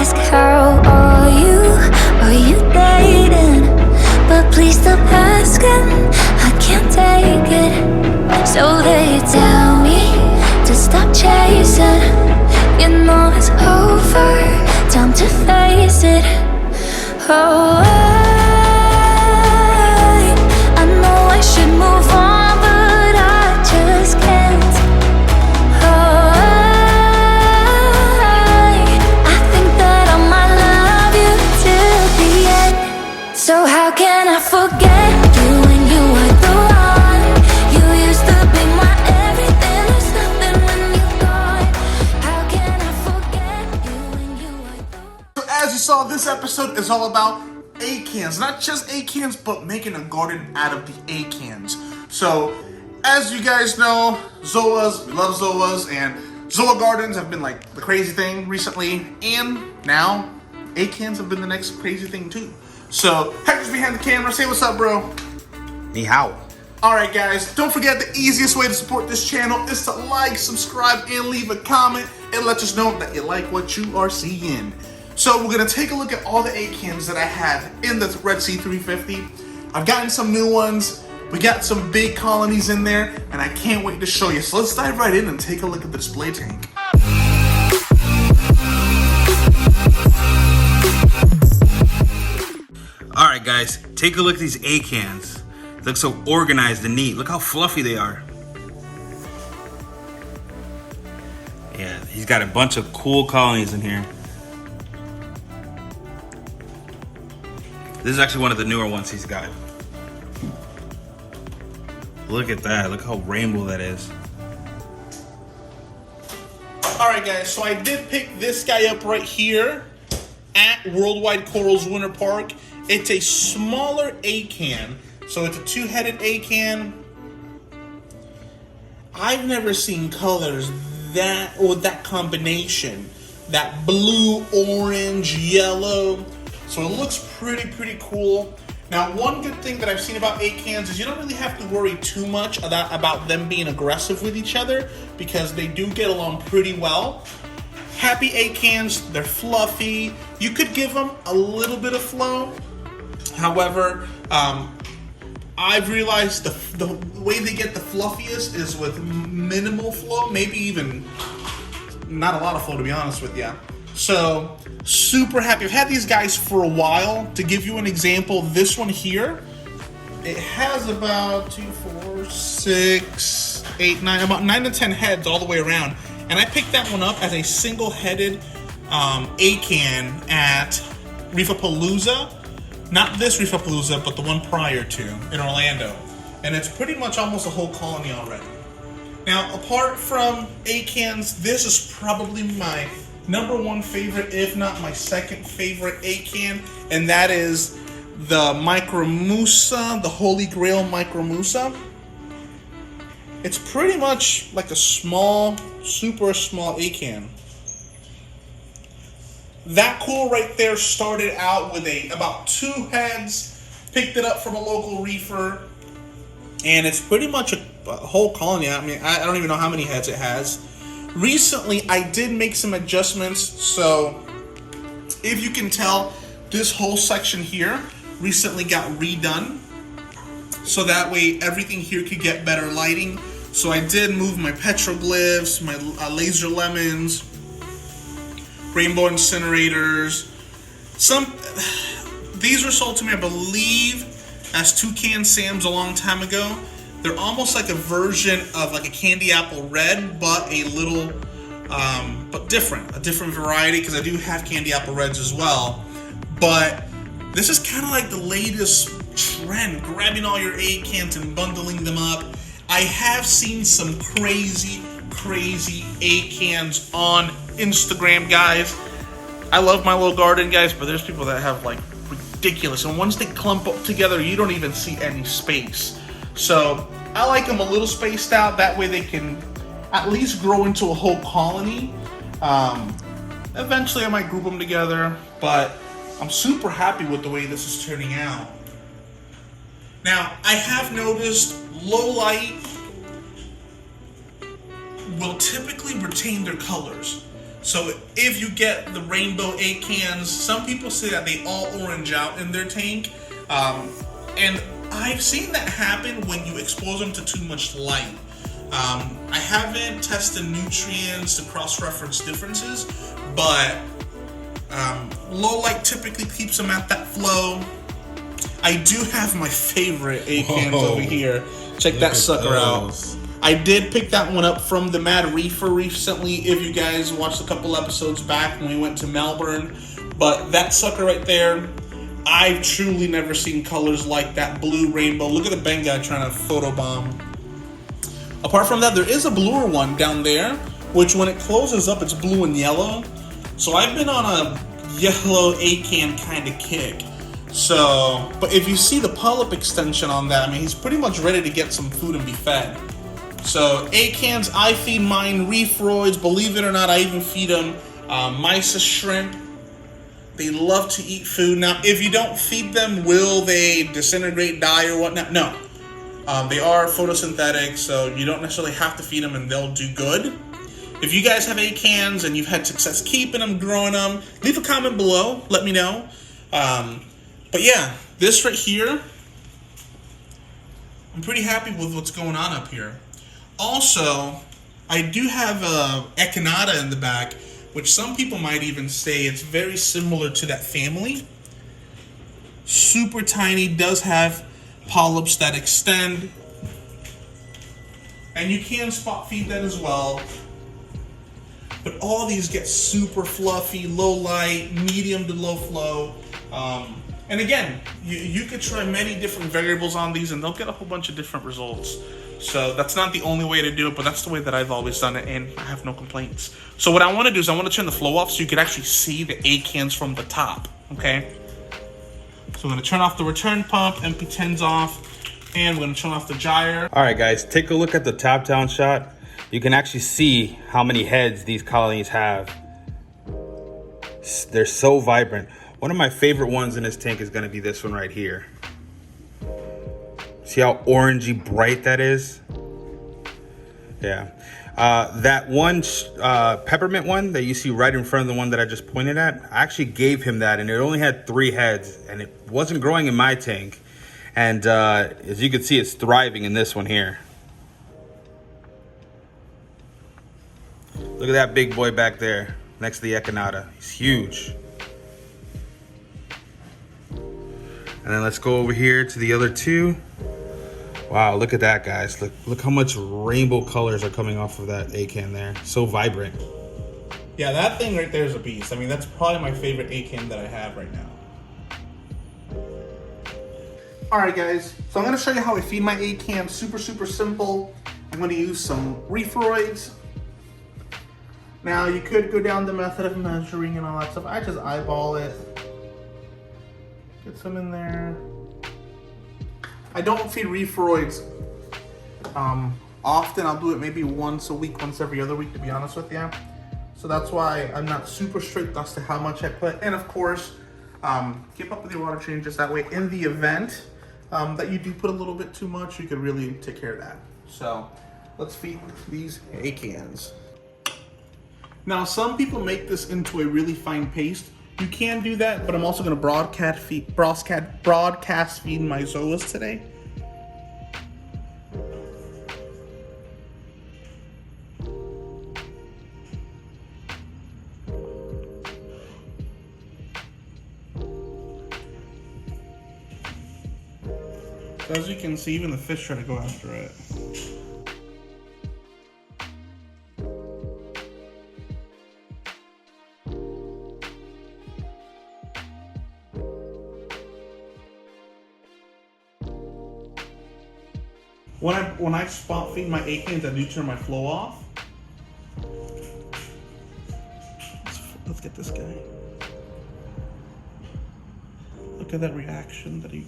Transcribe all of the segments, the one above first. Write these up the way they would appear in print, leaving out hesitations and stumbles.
ask how are you dating? But please stop asking, I can't take it. So they tell me to stop chasing. You know it's over, time to face it. Oh, I know I should move on, but I just can't. Oh, I think that I might love you till the end. So how can I forget you when you were the one? You used to be my everything, there's nothing when you're gone. How can I forget you when you were the one? So as you saw, this episode is all about acans. Not just acans, but making a garden out of the acans. So, as you guys know, Zoas, we love Zoas, and Zoa gardens have been like the crazy thing recently, and now acans have been the next crazy thing too. So, Hector's behind the camera. Say what's up, bro. Ni hao. Alright guys, don't forget the easiest way to support this channel is to like, subscribe, and leave a comment and let us know that you like what you are seeing. So we're going to take a look at all the acans that I have in the Red Sea 350. I've gotten some new ones, we got some big colonies in there, and I can't wait to show you. So let's dive right in and take a look at the display tank. Alright guys, take a look at these acans. They look so organized and neat. Look how fluffy they are. Yeah, he's got a bunch of cool colonies in here. This is actually one of the newer ones he's got. Look at that. Look how rainbow that is. Alright guys, so I did pick this guy up right here at Worldwide Corals Winter Park. It's a smaller acan, so it's a two-headed acan. I've never seen colors that combination. That blue, orange, yellow. So it looks pretty cool. Now, one good thing that I've seen about acans is you don't really have to worry too much about them being aggressive with each other because they do get along pretty well. Happy acans, they're fluffy. You could give them a little bit of flow. However, I've realized the way they get the fluffiest is with minimal flow, maybe even not a lot of flow, to be honest with you. So, super happy. I've had these guys for a while. To give you an example, this one here, it has about 2, 4, 6, 8, 9, about 9 to 10 heads all the way around. And I picked that one up as a single-headed acan at Reefapalooza. Not this Reefapalooza, but the one prior to in Orlando. And it's pretty much almost a whole colony already. Now, apart from acans, this is probably my #1 favorite, if not my second favorite acan, and that is the Micromusa, the Holy Grail Micromusa. It's pretty much like a small, super small acan. That cool right there started out with about 2 heads, picked it up from a local reefer, and it's pretty much a whole colony. I mean, I don't even know how many heads it has. Recently, I did make some adjustments, so if you can tell, this whole section here recently got redone, so that way everything here could get better lighting. So I did move my petroglyphs, my laser lemons, rainbow incinerators. These were sold to me, I believe, as Toucan Sams a long time ago. They're almost like a version of like a candy apple red, but a little, but different, a different variety, because I do have candy apple reds as well. But this is kind of like the latest trend, grabbing all your acans and bundling them up. I have seen some crazy acans on Instagram, guys. I love my little garden, guys, but there's people that have like ridiculous, and once they clump up together, you don't even see any space. So I like them a little spaced out. That way they can at least grow into a whole colony. Eventually I might group them together, but I'm super happy with the way this is turning out. Now, I have noticed low light will typically retain their colors. So if you get the rainbow acans, some people say that they all orange out in their tank. And I've seen that happen when you expose them to too much light. I haven't tested nutrients to cross-reference differences, but low light typically keeps them at that flow. I do have my favorite acans over here. Check that sucker out. I did pick that one up from the Mad Reefer recently, if you guys watched a couple episodes back when we went to Melbourne. But that sucker right there, I've truly never seen colors like that blue rainbow. Look at the Benga trying to photobomb. Apart from that, there is a bluer one down there, which when it closes up, it's blue and yellow. So I've been on a yellow acan kind of kick. So, but if you see the polyp extension on that, I mean, he's pretty much ready to get some food and be fed. So acans, I feed mine reefroids. Believe it or not, I even feed them mysis shrimp. They love to eat food. Now, if you don't feed them, will they disintegrate, die, or whatnot? No. They are photosynthetic, so you don't necessarily have to feed them and they'll do good. If you guys have acans and you've had success keeping them, growing them, leave a comment below. Let me know. But yeah, this right here, I'm pretty happy with what's going on up here. Also, I do have a echinata in the back, which some people might even say it's very similar to that family. Super tiny, does have polyps that extend. And you can spot feed that as well. But all these get super fluffy, low light, medium to low flow. And again, you could try many different variables on these and they'll get a whole bunch of different results. So that's not the only way to do it, but that's the way that I've always done it, and I have no complaints. So what I want to do is I want to turn the flow off so you can actually see the acans from the top, okay? So I'm going to turn off the return pump, MP10's off, and we're going to turn off the gyre. All right, guys, take a look at the top-down shot. You can actually see how many heads these colonies have. They're so vibrant. One of my favorite ones in this tank is going to be this one right here. See how orangey bright that is? Yeah. That one peppermint one that you see right in front of the one that I just pointed at, I actually gave him that, and it only had 3 heads, and it wasn't growing in my tank. And as you can see, it's thriving in this one here. Look at that big boy back there next to the echinata. He's huge. And then let's go over here to the other 2. Wow, look at that, guys. Look how much rainbow colors are coming off of that acan there. So vibrant. Yeah, that thing right there is a beast. I mean, that's probably my favorite acan that I have right now. Alright guys, so I'm going to show you how I feed my acan. Super simple. I'm going to use some reefroids. Now, you could go down the method of measuring and all that stuff. I just eyeball it. Get some in there. I don't feed reefroids often. I'll do it maybe once a week, once every other week, to be honest with you. So that's why I'm not super strict as to how much I put. And of course, keep up with your water changes. That way, in the event that you do put a little bit too much, you can really take care of that. So let's feed these acans. Now, some people make this into a really fine paste. You can do that, but I'm also going to broadcast feed my zoas today. So as you can see, even the fish try to go after it. When I spot feed my acans, I do turn my flow off. Let's get this guy. Look at that reaction that he...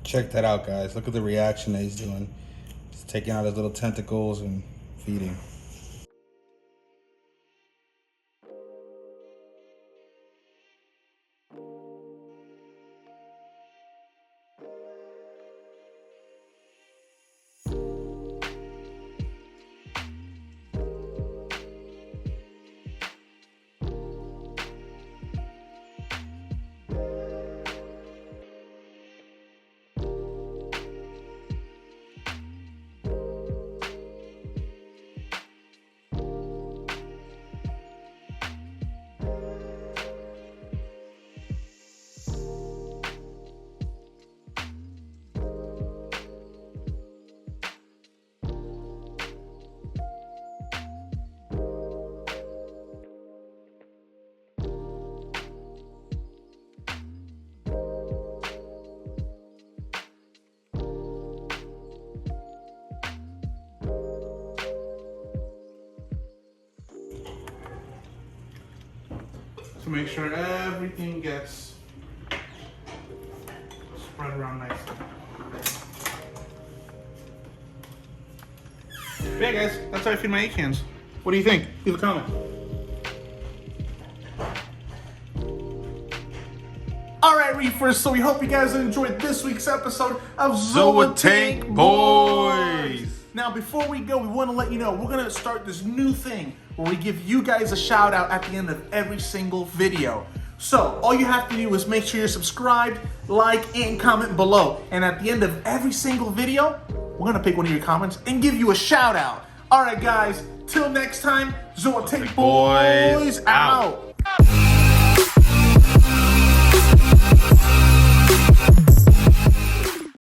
Check that out, guys. Look at the reaction that he's doing. Just taking out his little tentacles and feeding. to make sure everything gets spread around nicely. Yeah, guys, that's how I feed my acans. What do you think? Leave a comment. Alright, Reefers, so we hope you guys enjoyed this week's episode of Zoatank Boys. Now, before we go, we want to let you know we're going to start this new thing where we give you guys a shout out at the end of every single video. So, all you have to do is make sure you're subscribed, like, and comment below. And at the end of every single video, we're going to pick one of your comments and give you a shout out. Alright, guys, till next time, Zoatank Boys out.